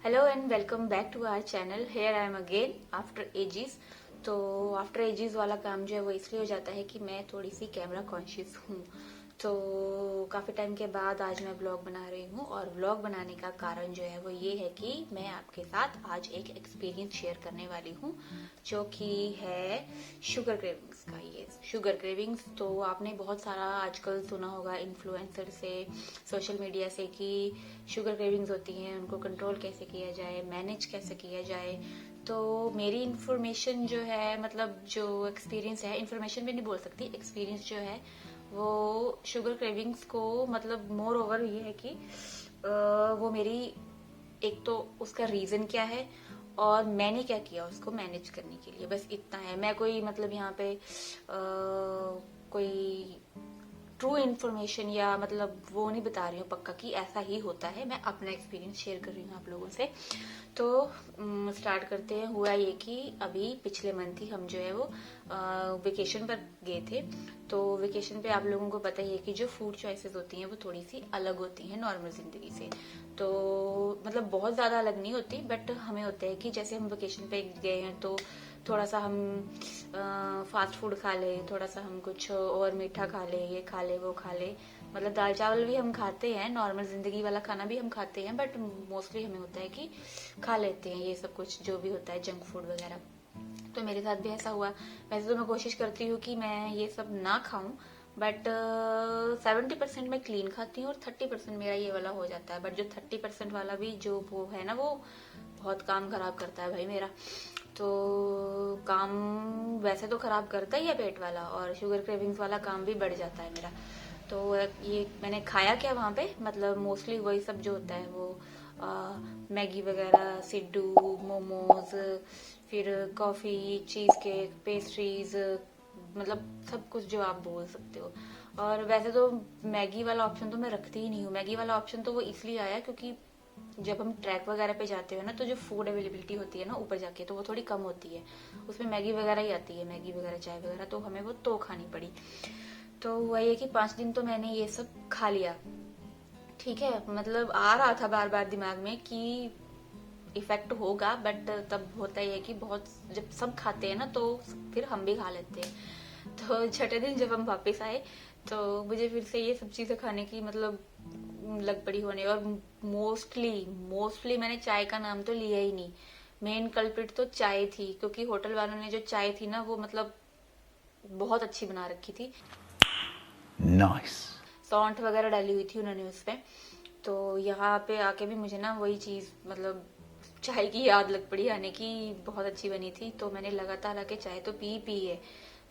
Hello and welcome back to our channel. Here I am again after ages. तो after ages वाला काम जो है वो इसलिए हो जाता है कि मैं थोड़ी सी कैमरा कॉन्शियस हूँ। तो काफी टाइम के बाद आज मैं व्लॉग बना रही हूँ, और व्लॉग बनाने का कारण जो है वो ये है कि मैं आपके साथ आज एक एक्सपीरियंस शेयर करने वाली हूँ, जो कि है शुगर क्रेविंग्स का। ये शुगर क्रेविंग्स तो आपने बहुत सारा आजकल सुना होगा इन्फ्लुएंसर से, सोशल मीडिया से, कि शुगर क्रेविंग्स होती हैं, उनको कंट्रोल कैसे किया जाए, मैनेज कैसे किया जाए। तो मेरी इन्फॉर्मेशन जो है, मतलब जो एक्सपीरियंस है, इन्फॉर्मेशन भी नहीं बोल सकती, एक्सपीरियंस जो है वो शुगर क्रेविंग्स को, मतलब मोर ओवर ये है कि वो मेरी, एक तो उसका रीजन क्या है और मैंने क्या किया उसको मैनेज करने के लिए, बस इतना है। मैं कोई मतलब यहाँ पे कोई ट्रू इन्फॉर्मेशन या मतलब वो नहीं बता रही हूँ पक्का कि ऐसा ही होता है, मैं अपना एक्सपीरियंस शेयर कर रही हूँ आप लोगों से। तो स्टार्ट करते हैं। हुआ ये कि अभी पिछले मंथ ही हम जो है वो वेकेशन पर गए थे। तो वेकेशन पे आप लोगों को पता ही है कि जो फूड चॉइसेस होती हैं वो थोड़ी सी अलग होती हैं नॉर्मल जिंदगी से। तो मतलब बहुत ज्यादा अलग नहीं होती, बट हमें होता है कि जैसे हम वेकेशन पे गए हैं तो थोड़ा सा हम फास्ट फूड खा ले, थोड़ा सा हम कुछ और मीठा खा ले, ये खा ले वो खा ले। मतलब दाल चावल भी हम खाते हैं, नॉर्मल जिंदगी वाला खाना भी हम खाते हैं, बट मोस्टली हमें होता है कि खा लेते हैं ये सब कुछ जो भी होता है जंक फूड वगैरह। तो मेरे साथ भी ऐसा हुआ। वैसे तो मैं कोशिश करती हूँ कि मैं ये सब ना खाऊं, बट 70% मैं क्लीन खाती हूँ और 30% मेरा ये वाला हो जाता है। बट जो 30% वाला भी जो वो है ना, वो बहुत काम खराब करता है भाई मेरा। तो काम वैसे तो खराब करता ही है पेट वाला, और शुगर क्रेविंग्स वाला काम भी बढ़ जाता है मेरा। तो ये मैंने खाया क्या वहां पे, मतलब मोस्टली वही सब जो होता है वो मैगी वगैरह, सिड्डू, मोमोज, फिर कॉफी, चीज केक, पेस्ट्रीज, मतलब सब कुछ जो आप बोल सकते हो। और वैसे तो मैगी वाला ऑप्शन तो मैं रखती ही नहीं हूँ। मैगी वाला ऑप्शन तो वो इसलिए आया क्योंकि जब हम ट्रैक वगैरह पे जाते हो ना, तो जो फूड अवेलेबिलिटी होती है ना ऊपर जाके, तो वो थोड़ी कम होती है। उसमें मैगी वगैरह ही आती है, मैगी वगैरह, चाय वगैरह, तो हमें वो तो खानी पड़ी। तो वही है कि 5 दिन तो मैंने ये सब खा लिया। ठीक है, मतलब आ रहा था बार बार दिमाग में कि इफेक्ट होगा, बट तब होता ही है कि बहुत, जब सब खाते हैं ना तो फिर हम भी खा लेते हैं। तो छठे दिन जब हम वापस आए तो मुझे फिर से ये सब चीजें खाने की मतलब लग पड़ी होने। और मोस्टली मोस्टली मैंने चाय का नाम तो लिया ही नहीं। मेन कल्प्रिट तो चाय थी, क्योंकि होटल वालों ने जो चाय थी ना वो मतलब बहुत अच्छी बना रखी थी। Nice. सौंठ वगैरह डाली हुई थी उन्होंने उसपे। तो यहाँ पे आके भी मुझे ना वही चीज, मतलब चाय की याद लग पड़ी आने की। बहुत अच्छी बनी थी तो मैंने लगातार आके चाय तो पी है।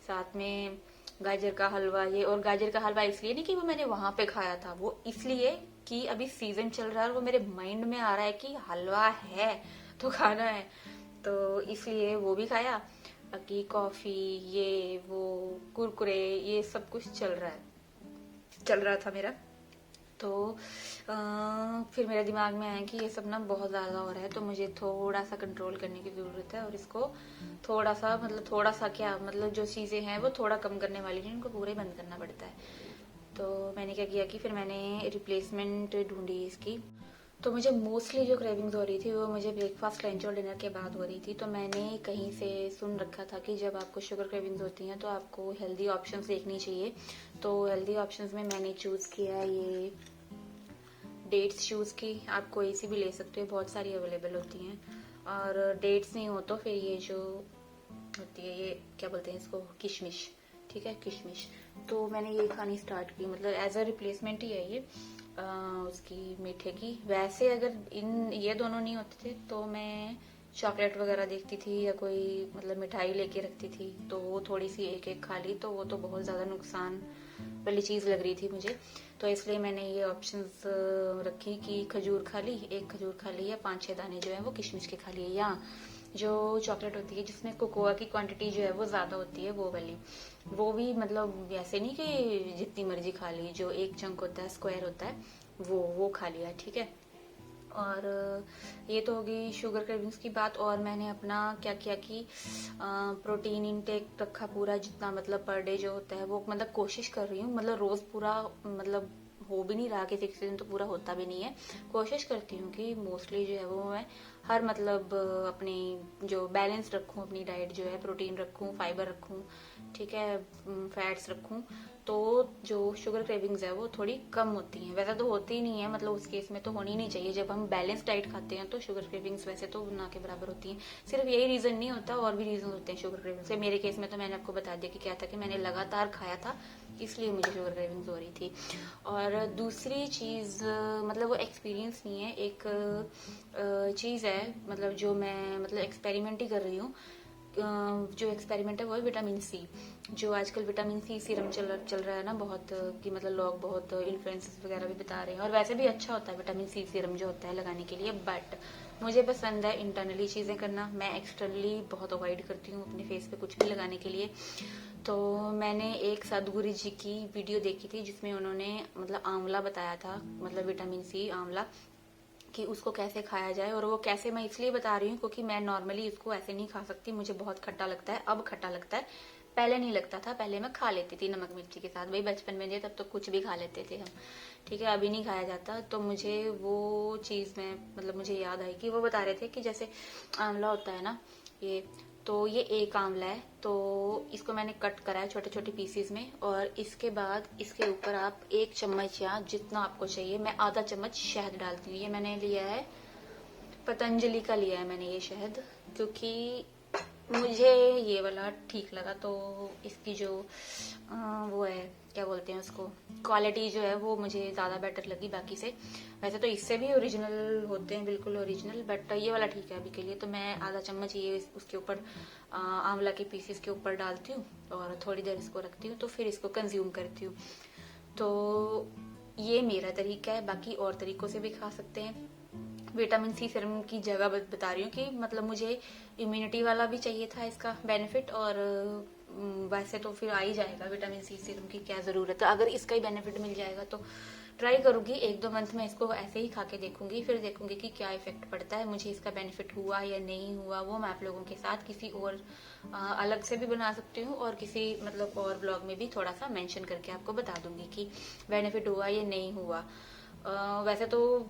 साथ में गाजर का हलवा, ये, और गाजर का हलवा इसलिए नहीं कि वो मैंने वहां पे खाया था, वो इसलिए कि अभी सीजन चल रहा है और वो मेरे माइंड में आ रहा है कि हलवा है तो खाना है। तो इसलिए वो भी खाया। बाकी कॉफी, ये वो, कुरकुरे, ये सब कुछ चल रहा था मेरा। तो फिर मेरे दिमाग में आया कि ये सब ना बहुत ज्यादा हो रहा है, तो मुझे थोड़ा सा कंट्रोल करने की जरूरत है, और इसको थोड़ा सा, मतलब थोड़ा सा क्या, मतलब जो चीजें हैं वो थोड़ा कम करने वाली हैं, इनको पूरा ही बंद करना पड़ता है। तो मैंने क्या किया कि फिर मैंने रिप्लेसमेंट ढूंढी इसकी। तो मुझे मोस्टली जो क्रेविंग्स हो रही थी वो मुझे ब्रेकफास्ट, लंच और डिनर के बाद हो रही थी। तो मैंने कहीं से सुन रखा था कि जब आपको शुगर क्रेविंग्स होती हैं तो आपको हेल्दी ऑप्शंस देखनी चाहिए। तो हेल्दी ऑप्शंस में मैंने चूज किया ये डेट्स चूज की। आप कोई सी भी ले सकते हो, बहुत सारी अवेलेबल होती हैं। और डेट्स नहीं हो तो फिर ये जो होती है, ये क्या बोलते हैं इसको, किशमिश। ठीक है, किशमिश। तो मैंने ये खानी स्टार्ट की, मतलब एज अ रिप्लेसमेंट ही है ये उसकी, मीठे की। वैसे अगर इन ये दोनों नहीं होते थे तो मैं चॉकलेट वगैरह देखती थी या कोई मतलब मिठाई लेके रखती थी, तो वो थोड़ी सी एक एक खा ली, तो वो तो बहुत ज्यादा नुकसान वाली चीज लग रही थी मुझे। तो इसलिए मैंने ये ऑप्शंस रखी कि खजूर खा ली, एक खजूर खा ली, या 5-6 दाने जो है वो किशमिश के खा लिए, या जो चॉकलेट होती है जिसमें कोकोआ की क्वांटिटी जो है वो ज्यादा होती है वो वाली। वो भी मतलब ऐसे नहीं कि जितनी मर्जी खा ली, जो एक चंक होता है, स्क्वायर होता है, वो खा लिया। ठीक है। और ये तो होगी शुगर क्रेविंग्स की बात। और मैंने अपना क्या किया कि प्रोटीन इनटेक रखा पूरा, जितना मतलब पर डे जो होता है वो, मतलब कोशिश कर रही हूँ, मतलब रोज पूरा, मतलब हो भी नहीं रहा कि 60 दिन तो पूरा होता भी नहीं है। कोशिश करती हूँ कि मोस्टली जो है वो मैं हर मतलब अपनी जो बैलेंस रखूँ, अपनी डाइट जो है, प्रोटीन रखूँ, फाइबर रखूँ, ठीक है, फैट्स रखूँ, तो जो शुगर क्रेविंग्स है वो थोड़ी कम होती हैं। वैसे तो होती ही नहीं है, मतलब उस केस में तो होनी नहीं चाहिए। जब हम बैलेंस डाइट खाते हैं तो शुगर क्रेविंग्स वैसे तो ना के बराबर होती हैं। सिर्फ यही रीजन नहीं होता, और भी रीजन होते हैं शुगर क्रेविंग्स के। मेरे केस में तो मैंने आपको बता दिया कि क्या था कि मैंने लगातार खाया था, इसलिए मुझे शुगर क्रेविंग्स हो रही थी। और दूसरी चीज मतलब वो एक्सपीरियंस नहीं है, एक चीज है मतलब जो मैं मतलब एक्सपेरिमेंट ही कर रही हूँ। जो एक्सपेरिमेंट है वो है विटामिन सी। जो आजकल विटामिन सी सीरम चल रहा है ना बहुत, कि मतलब लोग बहुत इन्फ्लुएंसर्स वगैरह भी बता रहे हैं, और वैसे भी अच्छा होता है विटामिन सी सीरम जो होता है लगाने के लिए। बट मुझे पसंद है इंटरनली चीज़ें करना, मैं एक्सटर्नली बहुत अवॉइड करती हूँ अपने फेस पे कुछ भी लगाने के लिए। तो मैंने एक सदगुरु जी की वीडियो देखी थी जिसमें उन्होंने मतलब आंवला बताया था, मतलब विटामिन सी आंवला, कि उसको कैसे खाया जाए। और वो कैसे मैं इसलिए बता रही हूँ क्योंकि मैं नॉर्मली इसको ऐसे नहीं खा सकती, मुझे बहुत खट्टा लगता है। अब खट्टा लगता है, पहले नहीं लगता था, पहले मैं खा लेती थी नमक मिर्ची के साथ। भाई बचपन में थे तब तो कुछ भी खा लेते थे हम, ठीक है, अभी नहीं खाया जाता। तो मुझे वो चीज में मतलब मुझे याद आई कि वो बता रहे थे कि जैसे आंवला होता है ना, ये तो ये एक आंवला है, तो इसको मैंने कट करा है छोटे छोटे पीसीज में, और इसके बाद इसके ऊपर आप 1 चम्मच या जितना आपको चाहिए, मैं आधा चम्मच शहद डालती हूँ। ये मैंने लिया है पतंजलि का, लिया है मैंने ये शहद, क्योंकि मुझे ये वाला ठीक लगा। तो इसकी जो वो है, क्या बोलते हैं उसको, क्वालिटी जो है वो मुझे ज़्यादा बेटर लगी बाकी से। वैसे तो इससे भी ओरिजिनल होते हैं, बिल्कुल ओरिजिनल, बट ये वाला ठीक है अभी के लिए। तो मैं आधा चम्मच ये उसके ऊपर आंवला के पीसेस के ऊपर डालती हूँ और थोड़ी देर इसको रखती हूँ, तो फिर इसको कंज्यूम करती हूँ। तो ये मेरा तरीका है, बाकी और तरीकों से भी खा सकते हैं। विटामिन सी सीरम की जगह बता रही हूँ कि मतलब मुझे इम्यूनिटी वाला भी चाहिए था इसका बेनिफिट, और वैसे तो फिर आ ही जाएगा विटामिन सी सीरम की, क्या जरूरत है। अगर इसका ही बेनिफिट मिल जाएगा तो ट्राई करूंगी 1-2 मंथ में इसको ऐसे ही खा के देखूंगी, फिर देखूंगी कि क्या इफेक्ट पड़ता है, मुझे इसका बेनिफिट हुआ या नहीं हुआ। वो मैं आप लोगों के साथ किसी और अलग से भी बना सकती हूँ, और किसी मतलब और ब्लॉग में भी थोड़ा सा मेंशन करके आपको बता दूंगी कि बेनिफिट हुआ या नहीं हुआ। वैसे तो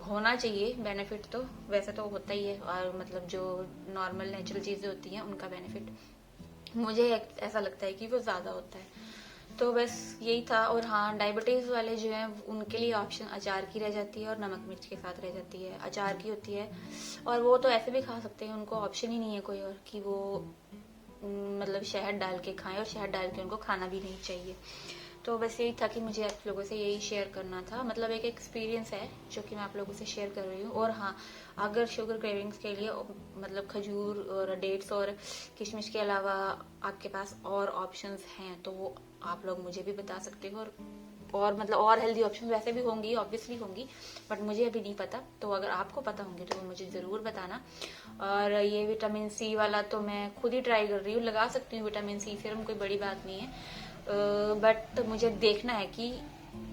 होना चाहिए बेनिफिट, तो वैसे तो होता ही है, और मतलब जो नॉर्मल नेचुरल चीजें होती हैं उनका बेनिफिट मुझे ऐसा लगता है कि वो ज्यादा होता है। तो बस यही था। और हाँ, डायबिटीज वाले जो हैं उनके लिए ऑप्शन अचार की रह जाती है और नमक मिर्च के साथ रह जाती है। अचार की होती है, और वो तो ऐसे भी खा सकते हैं, उनको ऑप्शन ही नहीं है कोई और कि वो मतलब शहद डाल के खाएं, और शहद डाल के उनको खाना भी नहीं चाहिए। तो बस यही था कि मुझे आप लोगों से यही शेयर करना था, मतलब एक एक्सपीरियंस है जो कि मैं आप लोगों से शेयर कर रही हूँ। और हाँ, अगर शुगर क्रेविंग्स के लिए मतलब खजूर और डेट्स और किशमिश के अलावा आपके पास और ऑप्शंस हैं तो वो आप लोग मुझे भी बता सकते हो। और मतलब और हेल्दी ऑप्शन वैसे भी होंगी, ऑब्वियसली होंगी, बट मुझे अभी नहीं पता। तो अगर आपको पता होंगे तो मुझे जरूर बताना। और ये विटामिन सी वाला तो मैं खुद ही ट्राई कर रही हूँ, लगा सकती हूँ विटामिन सी सीरम, कोई बड़ी बात नहीं है। बट मुझे देखना है कि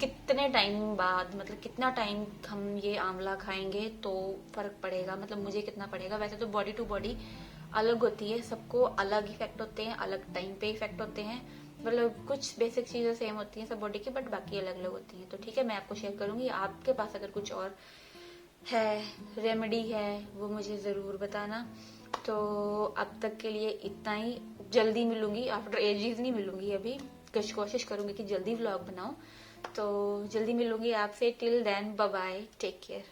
कितने टाइम बाद, मतलब कितना टाइम हम ये आंवला खाएंगे तो फर्क पड़ेगा, मतलब मुझे कितना पड़ेगा। वैसे तो बॉडी टू बॉडी अलग होती है, सबको अलग इफेक्ट होते हैं, अलग टाइम पे इफेक्ट होते हैं, मतलब कुछ बेसिक चीजें सेम होती हैं सब बॉडी की, बट बाकी अलग अलग होती हैं। तो ठीक है, मैं आपको शेयर करूंगी। आपके पास अगर कुछ और है, रेमेडी है, वो मुझे जरूर बताना। तो अब तक के लिए इतना ही। जल्दी मिलूंगी, आफ्टर एजेस नहीं मिलूंगी अभी, कुछ कोशिश करूंगी कि जल्दी व्लॉग बनाऊं। तो जल्दी मिलूंगी आपसे, till then bye bye, take care.